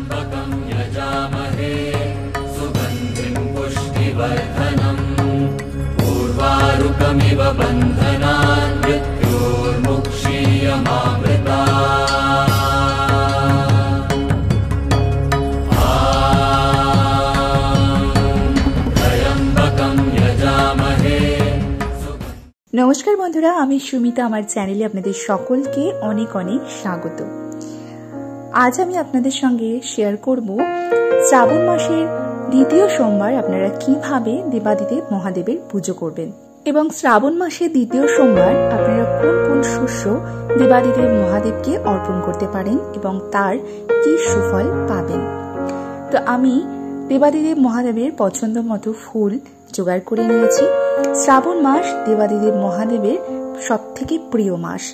त्र्यम्बकं यजामहे सुगन्धिं पुष्टिवर्धनम् उर्वारुकमिव बन्धनान् मृत्योर्मुक्षीयमामृतात्। नमस्कार बंधुरा, आमी सुमिता आमार चैनेले आपनादेर सकलके अनेक अनेक स्वागत। आज आमी आपनादेर संगे शेयर करब श्रावण मासेर द्वितीय सोमवार आपनारा किभाबे देवादिदेव महादेवेर पुजो करबेन एबं श्रावण मासेर द्वितीय सोमवार आपनारा कोन कोन शस्य देवादिदेव महादेवके अर्पण करते पारेन एबं तार कि सुफल पाबेन। तो आमी देवादिदेव महादेवेर पछंद मतो फुल जोगाड़ करे निয়েছি। श्रावण मास देवादिदेव महादेवेर सबथेके प्रिय मास,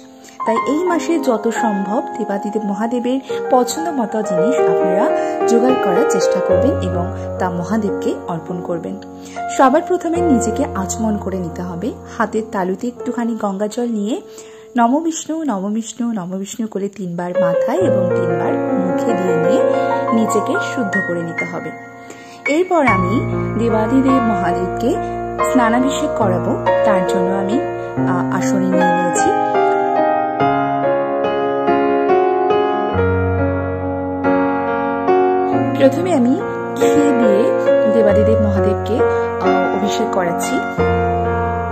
ताई এই মাসে যত সম্ভব দেবাদিদেব মহাদেবের পছন্দ মতো জিনিস আপনারা জোগাড় করার চেষ্টা করবেন এবং তা মহাদেবকে অর্পণ করবেন। সবার প্রথমে নিজেকে আচমন করে নিতে হবে। হাতের তালুতে একটুখানি গঙ্গা জল নিয়ে নম বিষ্ণু নম বিষ্ণু নম বিষ্ণু করে 3 বার মাথায় এবং 3 বার মুখে দিয়ে নিয়ে নিজেকে শুদ্ধ করে নিতে হবে। এরপর আমি দেবাদিদেব মহাদেবকে স্নানাভিষেক করাবো। তার জন্য আমি আসনে নিয়ে নিয়েছি। প্রথমে আমি ঘি দিয়ে দেবাদিদেব মহাদেবকে অভিষেক করাচ্ছি।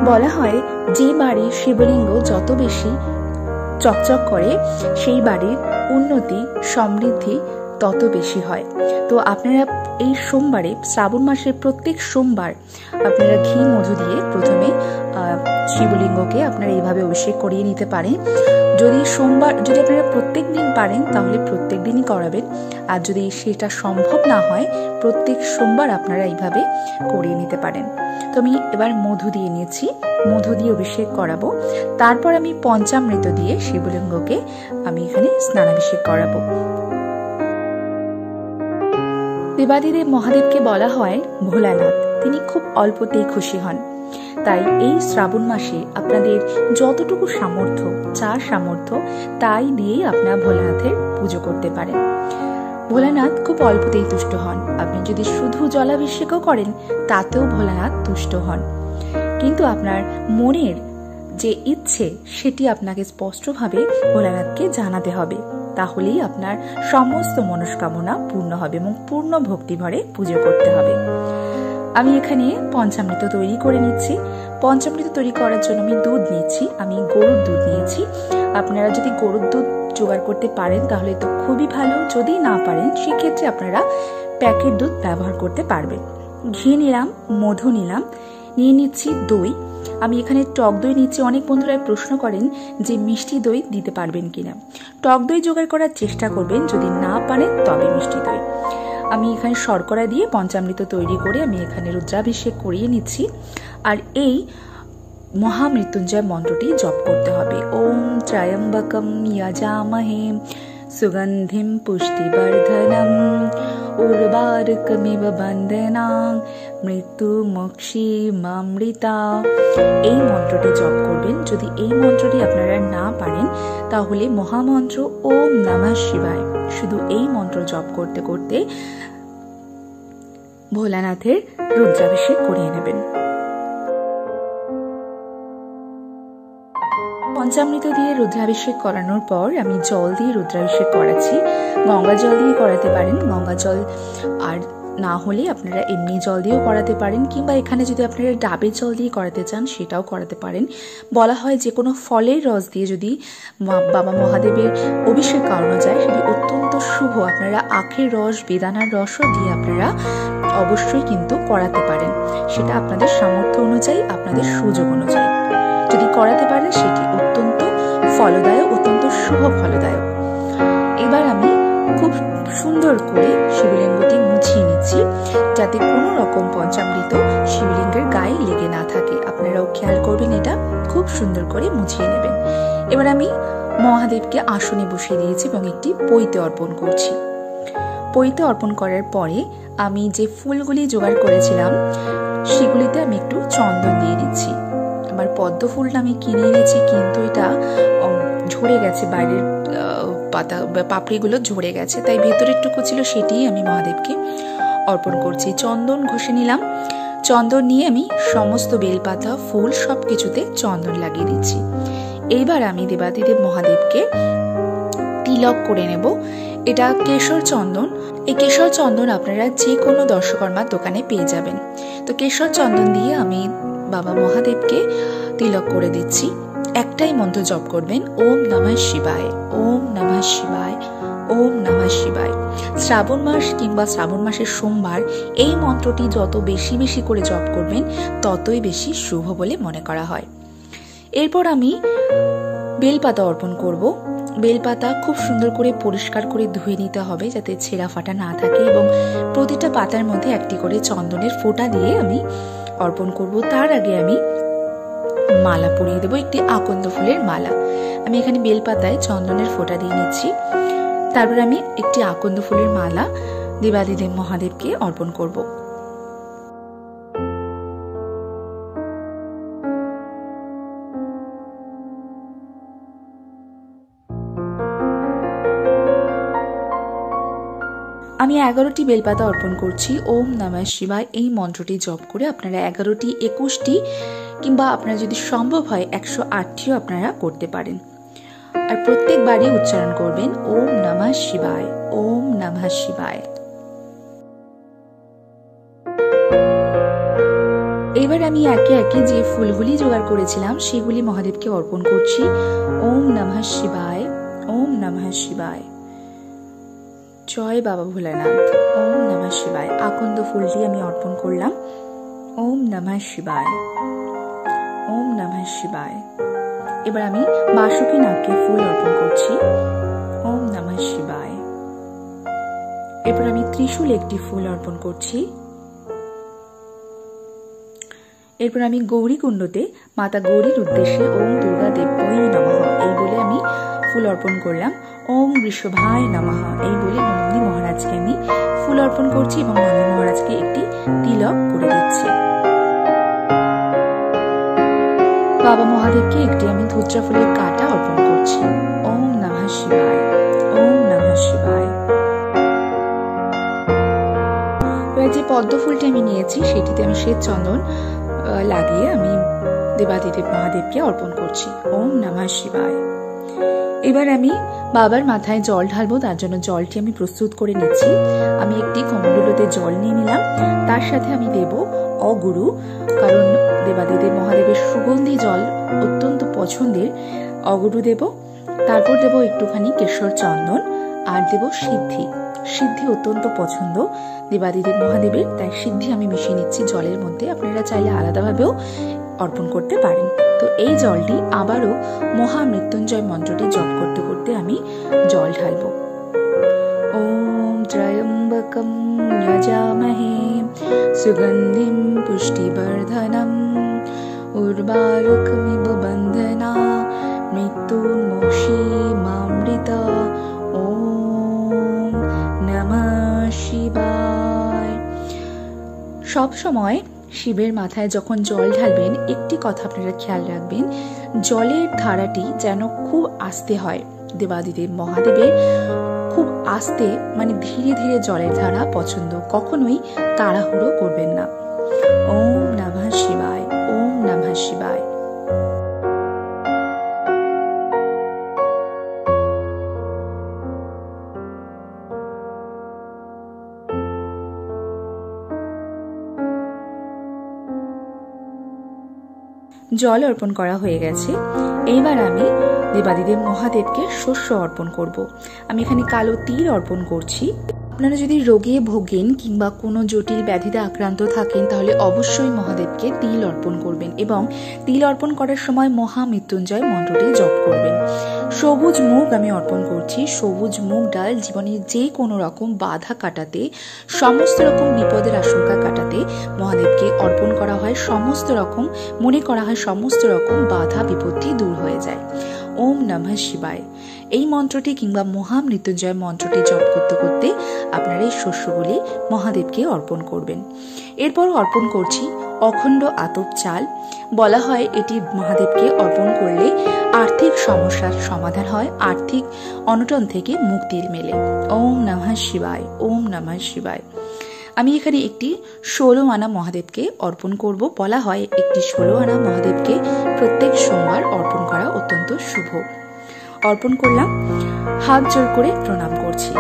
বলা হয় যে বাড়ির শিবলিঙ্গ যত বেশি চকচক করে সেই বাড়ির উন্নতি সমৃদ্ধি তত বেশি হয়। তো আপনারা এই সোমবারে শ্রাবণ মাসের প্রত্যেক সোমবার আপনারা ঘি মধু দিয়ে প্রথমে শিবলিঙ্গকে আপনারা এইভাবে অভিষেক করিয়ে নিতে পারেন। যদি আপনারা প্রত্যেক দিন পারেন তাহলে প্রত্যেক দিনই করাবেন, আর যদি সেটা সম্ভব না হয় প্রত্যেক সোমবার আপনারা এইভাবে করিয়ে নিতে পারেন। তো আমি এবার মধু দিয়ে নিয়েছি, মধু দিয়ে অভিষেক করাবো। তারপর আমি পঞ্চামৃত দিয়ে শিবলিঙ্গকে আমি এখানে স্নানাভিষেক করাবো। দেবাদিদেব মহাদেবকে বলা হয় ভোলানাথ, তিনি খুব অল্পতেই খুশি হন। তাই এই শ্রাবণ মাসে আপনাদের যতটুকু সামর্থ্য, যার সামর্থ্য তাই দিয়েই আপনারা ভোলানাথের পুজো করতে পারেন। ভোলানাথ খুব অল্পতেই তুষ্ট হন। আপনি যদি শুধু জলাভিষেকও করেন তাতেও ভোলানাথ তুষ্ট হন, কিন্তু আপনার মনের যে ইচ্ছে সেটি আপনাকে স্পষ্টভাবে ভোলানাথকে জানাতে হবে, তাহলেই আপনার সমস্ত মনস্কামনা পূর্ণ হবে এবং পূর্ণ ভক্তি ভরে পুজো করতে হবে। আমি এখানে পঞ্চামৃত তৈরি করে নিচ্ছি। পঞ্চামৃত তৈরি করার জন্য আমি দুধ নিচ্ছি, আমি গরুর দুধ নিয়েছি। আপনারা যদি গরুর দুধ জোগাড় করতে পারেন তাহলে তো খুবই ভালো, যদি না পারেন সেক্ষেত্রে আপনারা প্যাকেট দুধ ব্যবহার করতে পারবেন। ঘি নিলাম, মধু নিলাম, নিয়ে নিচ্ছি দই। আমি এখানে টক দই নিচ্ছি। অনেক বন্ধুরা প্রশ্ন করেন যে মিষ্টি দই দিতে পারবেন কিনা। টক দই জোগাড় করার চেষ্টা করবেন, যদি না পারেন তবে মিষ্টি দই। আমি এখানে শর্করা দিয়ে পঞ্চামৃত তৈরি করে আমি এখানে রুদ্রাভিষেক করিয়ে নিচ্ছি। আর এই মহামৃত্যুঞ্জয় মন্ত্রটি জপ করতে হবে। ওম ত্র্যম্বকম যজামহে সুগন্ধিম পুষ্টিবর্ধনম উর্বারুকমিব বন্ধনাং মৃত্যুমুক্ষীয়মামৃতা। এই মন্ত্রটি জপ করবেন। যদি এই মন্ত্রটি আপনারা না পারেন তাহলে মহামন্ত্র ওম নমঃ শিবায়, শুধু এই মন্ত্র জপ করতে করতে ভোলানাথের রুদ্রাভিষেক করিয়ে নেবেন। পঞ্চামৃত দিয়ে রুদ্রাভিষেক করানোর পর আমি জল দিয়ে রুদ্রাভিষেক করাচ্ছি। গঙ্গা জল দিয়ে করাতে পারেন, গঙ্গা জল আর না হলে আপনারা এমনি জল দিয়েও করাতে পারেন, কিংবা এখানে যদি আপনারা ডাবের জল দিয়ে করাতে চান সেটাও করাতে পারেন। বলা হয় যে কোনো ফলের রস দিয়ে যদি বাবা মহাদেবের অভিষেক করানো যায় সেটি অত্যন্ত শুভ। আপনারা আখের রস, বেদানার রসও দিয়ে আপনারা অবশ্যই কিন্তু করাতে পারেন, সেটা আপনাদের সামর্থ্য অনুযায়ী, আপনাদের সুযোগ অনুযায়ী যদি করাতে পারেন সেটি অত্যন্ত ফলদায়ক, অত্যন্ত শুভ ফলদায়ক। এবার আমি খুব সুন্দর করে শিবলিঙ্গটি মুছিয়ে নিচ্ছি যাতে কোনো রকম পঞ্চামৃত শিবলিঙ্গের গায়ে লেগে না থাকে। আপনারাও খেয়াল করবেন, এটা খুব সুন্দর করে মুছিয়ে নেবেন। এবার আমি মহাদেবকে আসনে বসিয়ে দিয়েছি এবং একটি পৈতে অর্পণ করছি। পৈতে অর্পণ করার পরে আমি যে ফুলগুলি জোগাড় করেছিলাম সেগুলিতে আমি একটু চন্দন দিয়ে দিচ্ছি। আমার পদ্ম ফুলটা আমি কিনে এনেছি, কিন্তু এটা ঝরে গেছে, বাইরের পাতা পাপড়িগুলো ঝরে গেছে, তাই ভেতরের টুকু ছিল সেটিই আমি মহাদেবকে অর্পণ করছি। চন্দন ঘষে নিলাম, চন্দন নিয়ে আমি সমস্ত বেলপাতা ফুল সব কিছুতে চন্দন লাগিয়ে দিচ্ছি। এইবার আমি দেবাদিদেব মহাদেবকে তিলক করে নেব। এটা কেশর চন্দন। এই কেশর চন্দন আপনারা যে কোনো দর্শকর্মার দোকানে পেয়ে যাবেন। তো কেশর চন্দন দিয়ে আমি বাবা মহাদেবকে তিলক করে দিচ্ছি। একটাই মন্ত্র জপ করবেন, ওম নমঃ শিবায়, ওম নমঃ শিবায়, ওম নমঃ শিবায়। শ্রাবণ মাস কিংবা শ্রাবণ মাসের সোমবার এই মন্ত্রটি যত বেশি বেশি করে জপ করবেন ততই বেশি শুভ বলে মনে করা হয়। এরপর আমি বেলপাতা অর্পণ করব। বেলপাতা খুব সুন্দর করে পরিষ্কার করে ধুয়ে নিতে হবে যাতে ছেঁড়া ফাটা না থাকে, এবং প্রতিটা পাতার মধ্যে একটি করে চন্দনের ফোঁটা দিয়ে আমি অর্পণ করব। তার আগে আমি মালা পরিয়ে দেবো, একটি আকন্দ ফুলের মালা। আমি এখানে বেলপাতায় চন্দনের ফোঁটা দিয়ে নিচ্ছি। তারপর আমি একটি আকন্দ ফুলের মালা দেবাদিদেব মহাদেবকে অর্পণ করব। আমি 11টি বেলপাতা অর্পণ করছি। ওম নমঃ শিবায় এই মন্ত্রটি জপ করে আপনারা 11টি, 21টি কিংবা আপনারা যদি সম্ভব হয় 108টিও আপনারা করতে পারেন। আর প্রত্যেকবারই উচ্চারণ করবেন ওম নমঃ শিবায়, ওম নমঃ শিবায়। এবার আমি একে একে যে ফুলগুলি জোগাড় করেছিলাম সেগুলি মহাদেবকে অর্পণ করছি। ওম নমঃ শিবায়, ওম নমঃ শিবায়। জয় বাবা ভোলানাথ। ওম নমঃ শিবায়। আকন্দ ফুলটি আমি অর্পণ করলাম। ওম নমঃ শিবায়, ওম নমঃ শিবায়। এবার আমি বাসুকি নাগকে ফুল অর্পণ করছি। ওম নমঃ শিবায়। এরপর আমি ত্রিশূল একটি ফুল অর্পণ করছি। এরপর আমি গৌরী কুণ্ডতে মাতা গৌরীর উদ্দেশ্যে ওম দুর্গা দেব্যই নমঃ এই বলে আমি ফুল অর্পণ করলাম। ওম ঋষভায় নমঃ এই বলে নন্দী মহারাজকে আমি ফুল অর্পণ করছি এবং নন্দী মহারাজকে একটি তিলক করে দিচ্ছি। বাবা মহাদেবকে একটি আমি ধুত্রা ফুলের কাঁটা অর্পণ করছি। ওম নমঃ শিবায়, ওম নমঃ শিবায়। এবার যে পদ্ম ফুলটি আমি নিয়েছি সেটিতে আমি শ্বেত চন্দন লাগিয়ে আমি দেবাদিদেব মহাদেবকে অর্পণ করছি। ওম নমঃ শিবায়। এবার আমি বাবার মাথায় জল ঢালবো, তার জন্য জলটি আমি প্রস্তুত করে নিচ্ছি। আমি একটি কমণ্ডলুতে জল নিয়ে নিলাম, তার সাথে আমি দেব অগুরু, কারণ দেবাদিদেব মহাদেবের সুগন্ধি জল অত্যন্ত পছন্দের। অগুরু দেব, তারপর দেব একটুখানি কেশর চন্দন, আর দেব সিদ্ধি। সিদ্ধি অত্যন্ত পছন্দ দেবাদিদেব মহাদেবের, তাই সিদ্ধি আমি মিশিয়ে নিচ্ছি জলের মধ্যে। আপনারা চাইলে আলাদাভাবেও অর্পণ করতে পারেন। তো এই জলটি আবারও মহামৃত্যুঞ্জয় মন্ত্রটি জপ করতে করতে আমি জল ঢালবো। ওম ত্রয়ম্বকম যজামহে সুগন্ধিম পুষ্টিবর্ধনম উর্বারুকমিব বন্ধনা মৃত্যুর্মোক্ষীমামৃতা। ওম নমঃ শিবায়। সব সময় শিবের মাথায় যখন জল ঢালবেন একটি কথা আপনারা খেয়াল রাখবেন, জলের ধারাটি যেন খুব আস্তে হয়। দেবাদিদেব মহাদেবের খুব আস্তে, মানে ধীরে ধীরে জলের ধারা পছন্দ, কখনোই তাড়াহুড়ো করবেন না। ওম নমঃ শিবায়, ওম নমঃ শিবায়। জল অর্পণ করা হয়ে গেছে। এইবার আমি দেবাদিদেব মহাদেবকে শস্য অর্পণ করব। আমি এখানে কালো তিল অর্পণ করছি। আপনারা যদি রোগে ভোগেন কিংবা কোনো জটিল ব্যাধিতে আক্রান্ত থাকেন তাহলে অবশ্যই মহাদেবকে তিল অর্পণ করবেন, এবং তিল অর্পণ করার সময় মহামৃত্যুঞ্জয় মন্ত্রটি জপ করবেন। সবুজ মুগ আমি অর্পণ করছি। সবুজ মুগ ডাল জীবনের যে কোনো রকম বাধা কাটাতে, সমস্ত রকম বিপদের আশঙ্কা কাটাতে মহাদেবকে অর্পণ করা হয়। সমস্ত রকম মনে করা হয় সমস্ত রকম বাধা বিপত্তি দূর হয়ে যায়। ওম নমঃ শিবায় এই মন্ত্রটি কিংবা মহামৃত্যুঞ্জয় মন্ত্রটি জপ করতে করতে আপনারা এই শস্যগুলি মহাদেবকে অর্পণ করবেন। এরপর অর্পণ করছি অখণ্ড আতপ চাল। বলা হয় এটি মহাদেবকে অর্পণ করলে আর্থিক সমস্যার সমাধান হয়, আর্থিক অনটন থেকে মুক্তির মেলে। ওম নমঃ শিবায়, ওম নমঃ শিবায়। আমি এখানে একটি 16 আনা মহাদেবকে অর্পণ করব। বলা হয় একটি 16 আনা মহাদেবকে প্রত্যেক সোমবার অর্পণ করা অত্যন্ত শুভ। অর্পণ করলাম, হাত জোর করে প্রণাম করছি।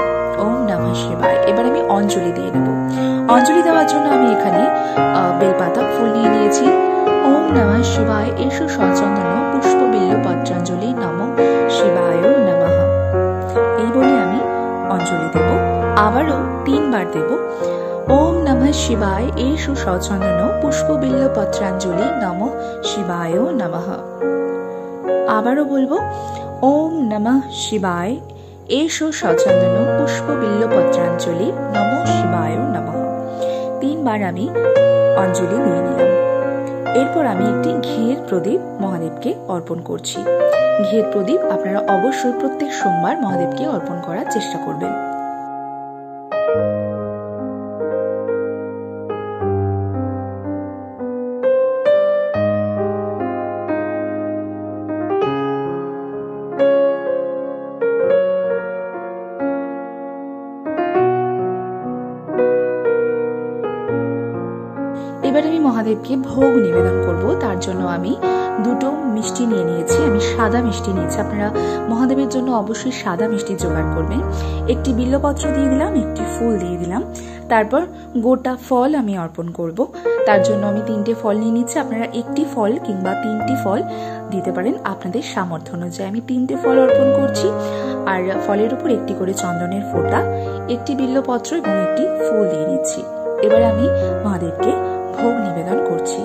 ওম নমঃ শিবায়। এবার আমি অঞ্জলি দিয়ে নেব। অঞ্জলি দেওয়ার জন্য আমি এখানে বেলপাতা ফুল নিয়ে নিয়েছি। ওম নমঃ শিবায় এষু সচন্দন পুষ্প বিল্ল পত্রাঞ্জলি নমঃ শিবায় নমঃ। এই বলে আমি অঞ্জলি দেব। আবারও 3 বার দেব। ওম নমঃ শিবায় এষু সচন্দন পুষ্প বিল্ল পত্রাঞ্জলি নমঃ শিবায় নমঃ। আবারও বলবো, ওম নমঃ শিবায় এষু সচন্দন পুষ্প বিল্ল পত্রাঞ্জলি নমঃ শিবায় নমঃ। 3 বার আমি অঞ্জলি দিয়ে নিলাম। এরপর আমি একটি ঘিয়ের প্রদীপ মহাদেবকে অর্পণ করছি। ঘিয়ের প্রদীপ আপনারা অবশ্যই প্রত্যেক সোমবার মহাদেবকে অর্পণ করার চেষ্টা করবেন। এবার আমি মহাদেবকে ভোগ নিবেদন করব। তার জন্য আমি 2টো মিষ্টি নিয়ে নিয়েছি। আমি সাদা মিষ্টি নিয়েছি। আপনারা মহাদেবের জন্য অবশ্যই সাদা মিষ্টি জোগাড় করবেন। একটি বিল্লপত্র দিয়ে দিলাম, একটি ফুল দিয়ে দিলাম। তারপর গোটা ফল আমি অর্পণ করব। তার জন্য আমি 3টে ফল নিয়ে নিচ্ছি। আপনারা একটি ফল কিংবা 3টি ফল দিতে পারেন আপনাদের সামর্থ্য অনুযায়ী। আমি 3টে ফল অর্পণ করছি। আর ফলের উপর একটি করে চন্দনের ফোঁটা, একটি বিল্লপত্র এবং একটি ফুল দিয়ে নিচ্ছি। এবার আমি মহাদেবকে ভোগ নিবেদন করছি।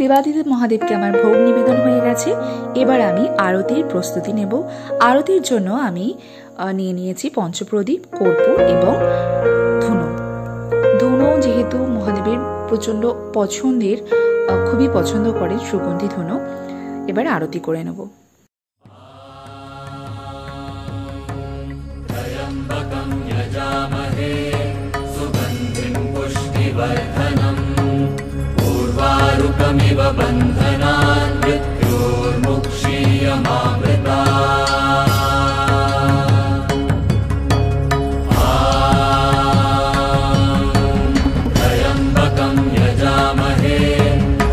দেবাদিদেব মহাদেবকে আমার ভোগ নিবেদন হয়ে গেছে। এবার আমি আরতির প্রস্তুতি নেব। আরতির জন্য আমি নিয়ে নিয়েছি পঞ্চপ্রদীপ, কর্পূর এবং ধুনো। ধুনো যেহেতু মহাদেবের প্রচন্ড পছন্দের, খুবই পছন্দ করেন সুগন্ধি ধুনো। এবার আরতি করে নেব। त्र्यम्बकं यजामहे सुगन्धिं पुष्टिवर्धनम् उर्वारुकमिव बन्धनान् मृत्योर्मुक्षीयमामृतात्। त्र्यम्बकं यजामहे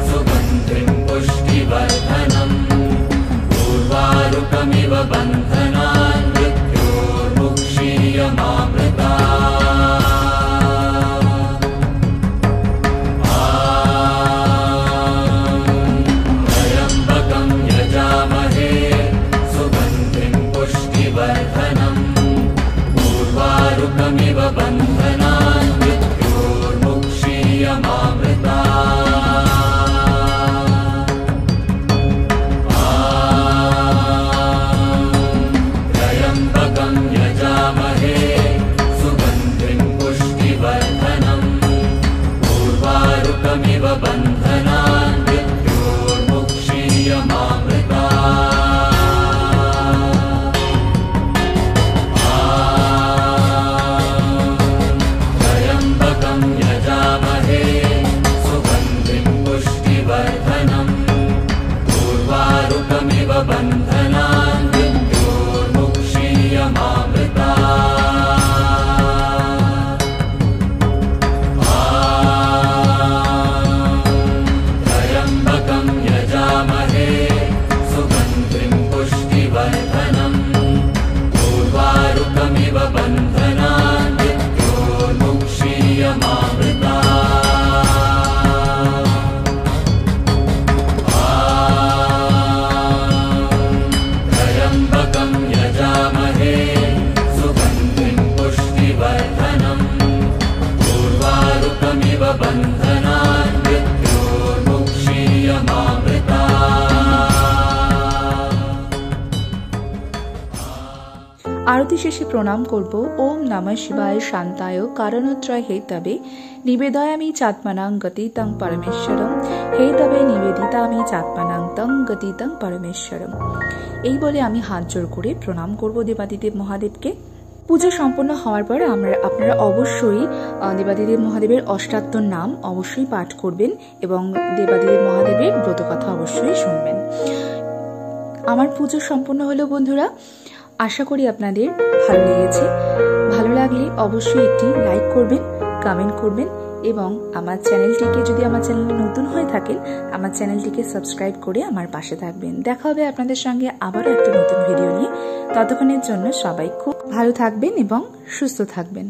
सुगन्धिं पुष्टिवर्धनम् उर्वारुकमिव बन्धनान् मृत्योर्मुक्षीयमामृतात्। আরতি শেষে প্রণাম করব। ওম নমঃ শিবায় শান্তায় কারণত্রয় হেতবে নিবেদয়ামি চাত্মানাং গতিতং পরমেশ্বরম হেতবে নিবেদিতামি চাত্মানাং তং গতিতং পরমেশ্বরম। এই বলে আমি হাত জোড় করে প্রণাম করব দেবাদিদেব মহাদেবকে। পুজো সম্পন্ন হওয়ার পর আপনারা অবশ্যই দেবাদিদেব মহাদেবের অষ্টাত্তর নাম অবশ্যই পাঠ করবেন এবং দেবাদিদেব মহাদেবের ব্রতকথা অবশ্যই শুনবেন। আমার পুজো সম্পন্ন হলো বন্ধুরা, আশা করি আপনাদের ভালো লেগেছে। ভালো লাগলে অবশ্যই একটি লাইক করবেন, কমেন্ট করবেন এবং আমার চ্যানেলটিকে, যদি আমার চ্যানেলে নতুন হয়ে থাকেন, আমার চ্যানেলটিকে সাবস্ক্রাইব করে আমার পাশে থাকবেন। দেখা হবে আপনাদের সঙ্গে আবারও একটা নতুন ভিডিও নিয়ে। ততক্ষণের জন্য সবাই খুব ভালো থাকবেন এবং সুস্থ থাকবেন।